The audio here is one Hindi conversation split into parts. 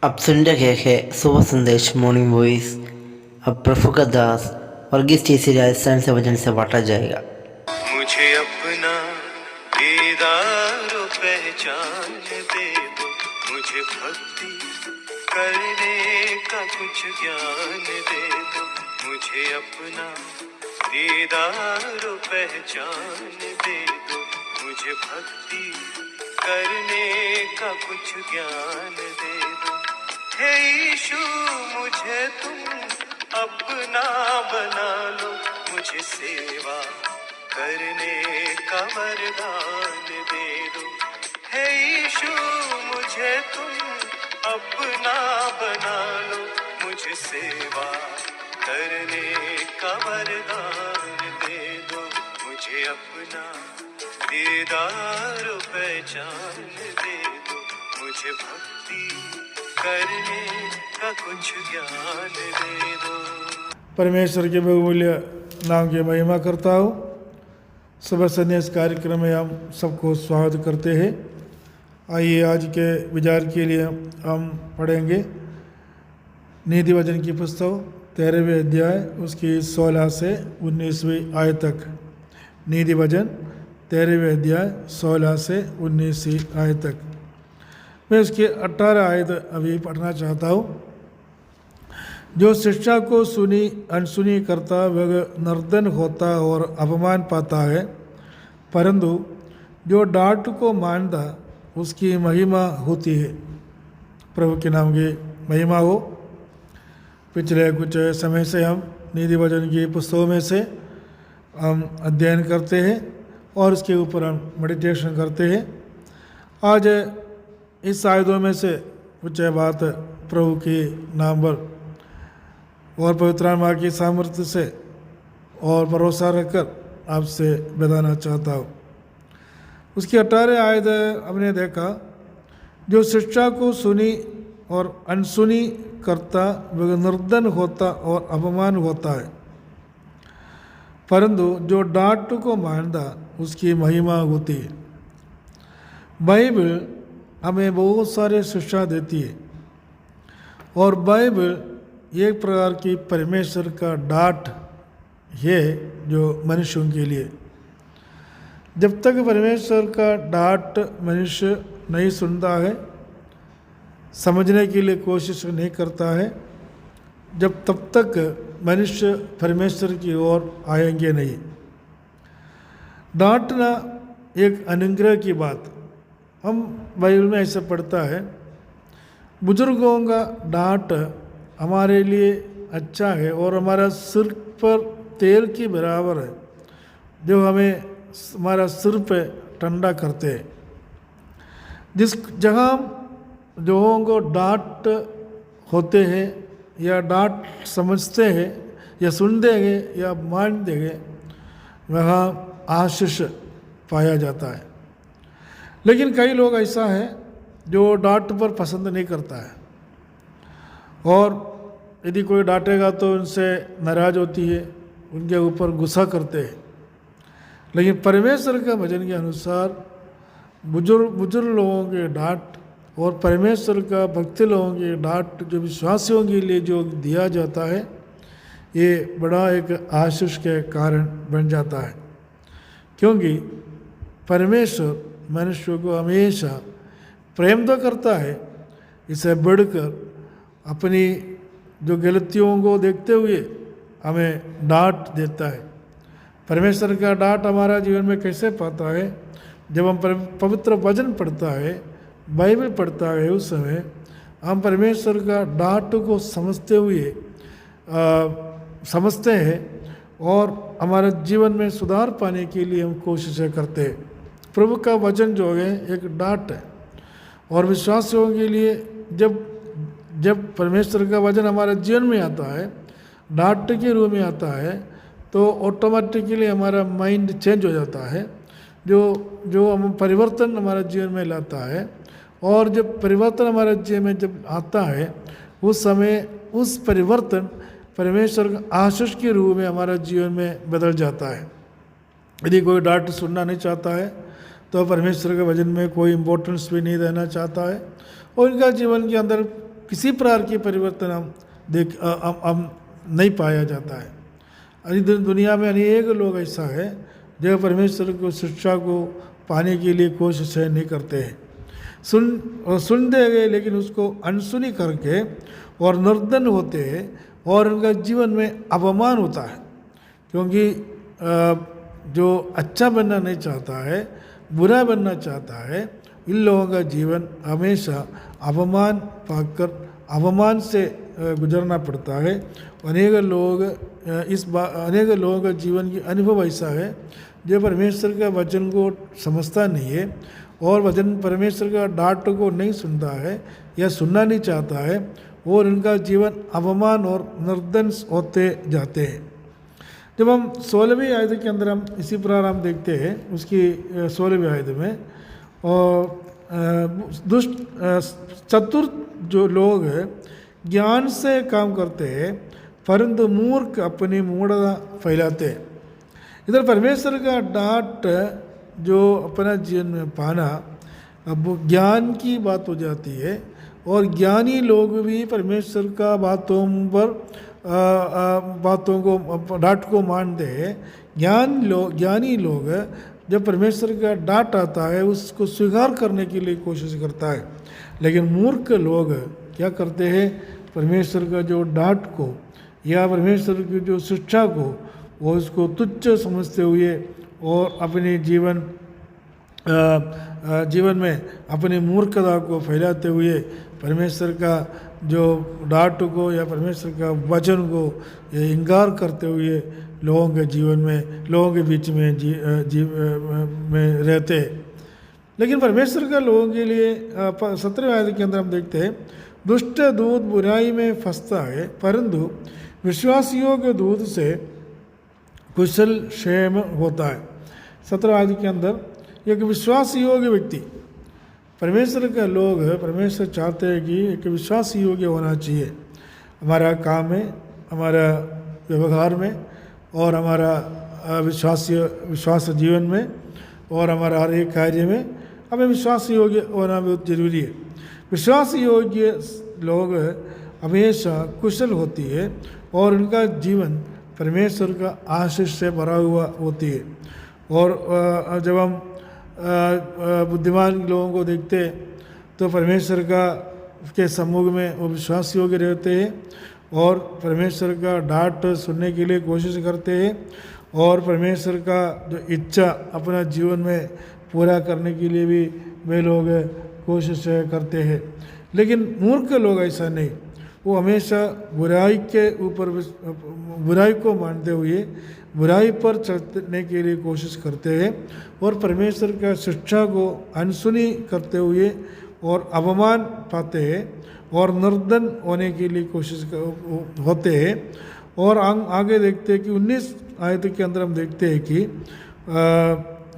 अब सुन रहे हैं सुबह संदेश मॉर्निंग वॉइस। अब प्रभु का दास वर्गीस जैसी राजस्थान से वचन से बांटा जाएगा। मुझे अपना दीदार पहचान दे दो, मुझे भक्ति करने का कुछ ज्ञान दे दो। मुझे अपना दीदार पहचान दे दो, मुझे भक्ति करने का कुछ ज्ञान दे दो। हे यीशु मुझे तुम अपना बना लो, मुझे सेवा करने का वरदान दे दो। हे यीशु मुझे तुम अपना बना लो, मुझे सेवा करने का वरदान दे दो। मुझे अपना दीदार पहचान दे दो, मुझे भक्ति करने का कुछ ज्ञान दे दो। परमेश्वर के बहुमूल्य नाम की महिमा करता हूँ। सुबह संदेश कार्यक्रम में हम सबको स्वागत करते हैं। आइए आज के विचार के लिए हम पढ़ेंगे नीति वचन की पुस्तक 13वें अध्याय उसकी 16 से 19वीं आयत तक। नीति वचन 13वें अध्याय 16 से 19वीं आयत तक। मैं उसकी 18 आयत अभी पढ़ना चाहता हूँ। जो शिक्षा को सुनी अनसुनी करता वह निर्धन होता और अपमान पाता है, परंतु जो डांट को मानता उसकी महिमा होती है। प्रभु के नाम की महिमा हो। पिछले कुछ समय से हम नीति वचन की पुस्तकों में से हम अध्ययन करते हैं और उसके ऊपर हम मेडिटेशन करते हैं। आज इस आयतों में से कुछ बात प्रभु के नाम पर और पवित्र आत्मा की सामर्थ्य से और भरोसा रखकर आपसे बताना चाहता हूँ। उसकी 18 आयत हमने देखा, जो शिक्षा को सुनी और अनसुनी करता वह निर्धन होता और अपमान होता है, परंतु जो डांट को मानता उसकी महिमा होती है। बाइबल हमें बहुत सारे शिक्षा देती है और बाइबल एक प्रकार की परमेश्वर का डांट है जो मनुष्यों के लिए। जब तक परमेश्वर का डांट मनुष्य नहीं सुनता है, समझने के लिए कोशिश नहीं करता है, तब तक मनुष्य परमेश्वर की ओर आएंगे नहीं। डांटना एक अनुग्रह की बात। हम बाइबल में ऐसा पढ़ता है, बुजुर्गों का डांट हमारे लिए अच्छा है और हमारा सिर पर तेल की बराबर है, जो हमें हमारा सिर पे ठंडा करते हैं। जिस जहाँ लोगों को डांट होते हैं या डांट समझते हैं या सुन देंगे या मान देंगे, वहाँ आशीष पाया जाता है। लेकिन कई लोग ऐसा है जो डांट पर पसंद नहीं करता है और यदि कोई डांटेगा तो उनसे नाराज होती है, उनके ऊपर गुस्सा करते हैं। लेकिन परमेश्वर का वचन के अनुसार बुजुर्ग लोगों के डांट और परमेश्वर का भक्ति लोगों के डांट जो विश्वासियों के लिए जो दिया जाता है, ये बड़ा एक आशीष के कारण बन जाता है। क्योंकि परमेश्वर मनुष्य को हमेशा प्रेम तो करता है, इसे बढ़कर अपनी जो गलतियों को देखते हुए हमें डांट देता है। परमेश्वर का डांट हमारा जीवन में कैसे पाता है? जब हम पवित्र वचन पढ़ता है, बाइबल पढ़ता है, उस समय हम परमेश्वर का डांट को समझते हैं और हमारे जीवन में सुधार पाने के लिए हम कोशिशें करते हैं। प्रभु का वचन जो है एक डांट है और विश्वासियों के लिए जब परमेश्वर का वचन हमारे जीवन में आता है, डांट के रूप में आता है, तो ऑटोमेटिकली हमारा माइंड चेंज हो जाता है, जो हम परिवर्तन हमारे जीवन में लाता है। और जब परिवर्तन हमारे जीवन में जब आता है, उस समय उस परिवर्तन परमेश्वर का आशीष के रूप में हमारा जीवन में बदल जाता है। यदि कोई डांट सुनना नहीं चाहता है तो परमेश्वर के वचन में कोई इम्पोर्टेंस भी नहीं देना चाहता है और इनका जीवन के अंदर किसी प्रकार की परिवर्तन हम नहीं पाया जाता है। दुनिया में अनेक लोग ऐसा है जो परमेश्वर को शिक्षा को पाने के लिए कोशिश नहीं करते हैं, सुन देंगे लेकिन उसको अनसुनी करके और निर्धन होते हैं और उनका जीवन में अपमान होता है, क्योंकि जो अच्छा बनना नहीं चाहता है, बुरा बनना चाहता है, इन लोगों का जीवन हमेशा अपमान पाकर अपमान से गुजरना पड़ता है। अनेक लोगों का जीवन की अनुभव ऐसा है जो परमेश्वर का वचन को समझता नहीं है और वचन परमेश्वर का डांट को नहीं सुनता है या सुनना नहीं चाहता है और उनका जीवन अपमान और निर्धन होते जाते हैं। जब हम 16वीं आयत के अंदर हम इसी प्रकार हम देखते हैं, उसकी 16वीं आयत में, और दुष्ट चतुर जो लोग ज्ञान से काम करते हैं परंतु मूर्ख अपनी मूढ़ता फैलाते हैं। इधर परमेश्वर का डांट जो अपना जीवन में पाना, अब ज्ञान की बात हो जाती है और ज्ञानी लोग भी परमेश्वर का बातों को डांट को मानते हैं। ज्ञानी लोग जब परमेश्वर का डांट आता है उसको स्वीकार करने के लिए कोशिश करता है, लेकिन मूर्ख लोग क्या करते हैं, परमेश्वर का जो डांट को या परमेश्वर की जो शिक्षा को वो उसको तुच्छ समझते हुए और अपने जीवन में अपनी मूर्खता को फैलाते हुए परमेश्वर का जो डांट को या परमेश्वर का वचन को इनकार करते हुए लोगों के जीवन में, लोगों के बीच में में रहते हैं। लेकिन परमेश्वर का लोगों के लिए 17वें आयत के अंदर हम देखते हैं, दुष्ट दूत बुराई में फंसता है परंतु विश्वासियों के दूत से कुशल क्षेम होता है। 17 आयत के अंदर एक विश्वास योग्य व्यक्ति, परमेश्वर का लोग परमेश्वर चाहते हैं कि एक विश्वास योग्य होना चाहिए हमारा काम में, हमारा व्यवहार में और हमारा विश्वास जीवन में और हमारा हर एक कार्य में हमें विश्वास योग्य होना बहुत जरूरी है। विश्वास योग्य लोग हमेशा कुशल होती है और उनका जीवन परमेश्वर का आशीष से भरा हुआ होती है। और जब हम बुद्धिमान लोगों को देखते हैं तो परमेश्वर के सम्मुख में वो विश्वास योग्य रहते हैं और परमेश्वर का डांट सुनने के लिए कोशिश करते हैं और परमेश्वर का जो इच्छा अपना जीवन में पूरा करने के लिए भी वे लोग कोशिश करते हैं। लेकिन मूर्ख लोग ऐसा नहीं, वो हमेशा बुराई के ऊपर बुराई को मानते हुए बुराई पर चलने के लिए कोशिश करते हैं और परमेश्वर का शिक्षा को अनसुनी करते हुए और अपमान पाते हैं और निर्धन होने के लिए कोशिश होते हैं। और आगे देखते हैं कि 19 आयत के अंदर हम देखते हैं कि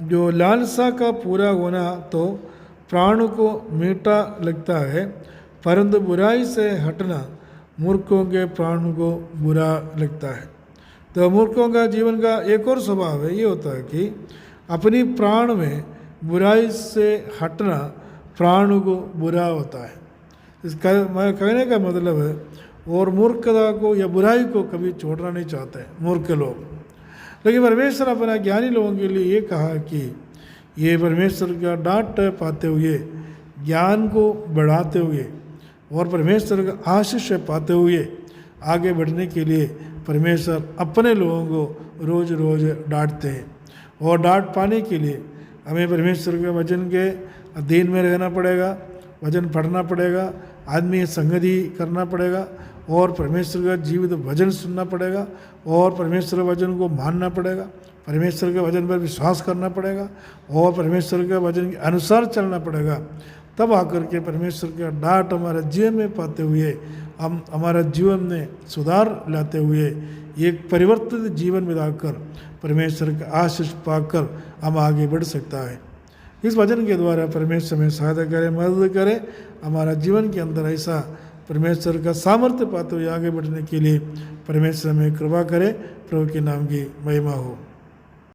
जो लालसा का पूरा होना तो प्राण को मीठा लगता है परंतु बुराई से हटना मूर्खों के प्राण को बुरा लगता है। तो मूर्खों का जीवन का एक और स्वभाव है, ये होता है कि अपनी प्राण में बुराई से हटना प्राण को बुरा होता है। इसका मैं कहने का मतलब है, और मूर्खता को या बुराई को कभी छोड़ना नहीं चाहते मूर्ख लोग। लेकिन परमेश्वर अपना ज्ञानी लोगों के लिए ये कहा कि ये परमेश्वर का डांट पाते हुए, ज्ञान को बढ़ाते हुए और परमेश्वर का आशीष पाते हुए आगे बढ़ने के लिए परमेश्वर अपने लोगों को रोज़ रोज़ डांटते हैं। और डांट पाने के लिए हमें परमेश्वर के वचन के अधीन में रहना पड़ेगा, वचन पढ़ना पड़ेगा, आदमी संगति करना पड़ेगा और परमेश्वर का जीवित वचन सुनना पड़ेगा और परमेश्वर के वचन को मानना पड़ेगा, परमेश्वर के वचन पर विश्वास करना पड़ेगा और परमेश्वर के वचन के अनुसार चलना पड़ेगा। तब आकर के परमेश्वर का डांट हमारे जीवन में पाते हुए हम हमारा जीवन में सुधार लाते हुए एक परिवर्तित जीवन बिताकर परमेश्वर का आशीष पाकर हम आगे बढ़ सकता है। इस वचन के द्वारा परमेश्वर में सहायता करे, मदद करे, हमारा जीवन के अंदर ऐसा परमेश्वर का सामर्थ्य पाते हुए आगे बढ़ने के लिए परमेश्वर में कृपा करे। प्रभु के नाम की महिमा हो।